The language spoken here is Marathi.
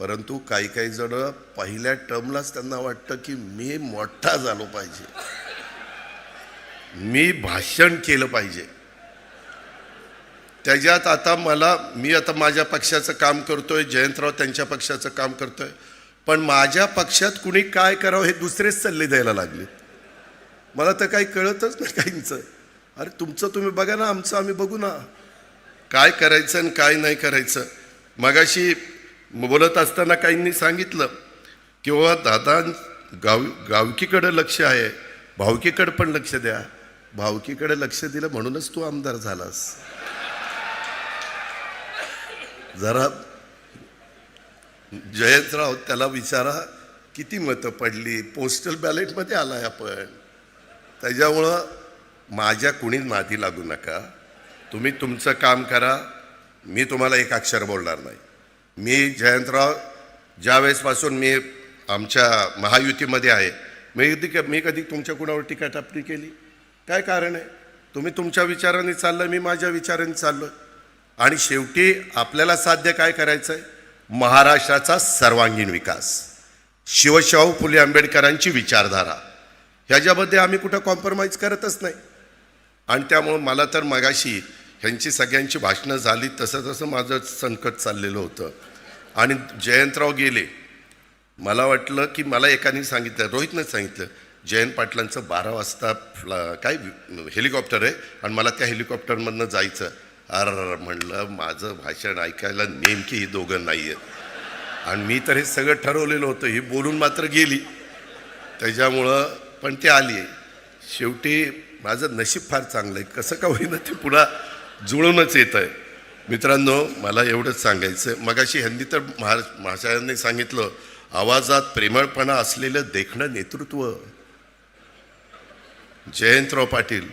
परंतु काही काही जण पहिल्या टर्मलाच त्यांना वाटतं की मी मोठा झालो पाहिजे, मी भाषण केलं पाहिजे. त्याच्यात आता मी आता माझ्या पक्षाचं काम करतोय, जयंतराव त्यांच्या पक्षाचं काम करतोय, पण माझ्या पक्षात कुणी काय करावं हे दुसरेच सल्ले द्यायला लागले. मला तर काही कळतच नाही काहींचं. अरे तुमचं तुम्ही बघा ना, आमचं आम्ही बघू ना, काय करायचं आणि काय नाही करायचं. मगाशी बोलत असताना काहींनी सांगितलं की बाबा दादा गावकीकडे लक्ष आहे, भावकीकडे पण लक्ष द्या. भावकीकडे लक्ष दिलं म्हणूनच तू आमदार झालास. जरा जयंतराव त्याला विचारा किती मतं पडली, पोस्टल बॅलेटमध्ये आलाय आपण. त्याच्यामुळं माझ्या कुणीच नादी लागू नका, तुम्ही तुमचं काम करा. मी तुम्हाला एक अक्षर बोलणार नाही. मी जयंतराव ज्यावेळेसपासून मी आमच्या महायुतीमध्ये आहे, मी कधी तुमच्या कुणावर टीका टापणी केली? काय कारण आहे? तुम्ही तुमच्या विचाराने चाललं, मी माझ्या विचाराने चाललो. आणि शेवटी आपल्याला साध्य काय करायचं आहे? महाराष्ट्राचा सर्वांगीण विकास, शिवशाहू फुले आंबेडकरांची विचारधारा, ह्याच्यामध्ये आम्ही कुठं कॉम्प्रोमाइज करतच नाही. आणि त्यामुळं मला तर मगाशी ह्यांची सगळ्यांची भाषणं झाली तसं तसं माझं संकट चाललेलं होतं. आणि जयंतराव गेले. मला वाटलं की मला एकाने सांगितलं, रोहितनं सांगितलं, जयंत पाटलांचं 12 वाजता काय हेलिकॉप्टर आहे आणि मला त्या हेलिकॉप्टरमधनं जायचं. अरे म्हणलं माझं भाषण ऐकायला नेमकी ही दोघं नाही आहेत. आणि मी तर हे सगळं ठरवलेलं होतं, ही बोलून मात्र गेली. त्याच्यामुळं पण ते आली. शेवटी माझं नशीब फार चांगलं आहे, कसं का होईना ते पुन्हा जुळूनच येत आहे. मित्रांनो, मला एवढंच सांगायचं. मगाशी ह्यांनी तर महाशयांनी सांगितलं, आवाजात प्रेमळपणा असलेलं देखणं नेतृत्व. जयंतराव पाटील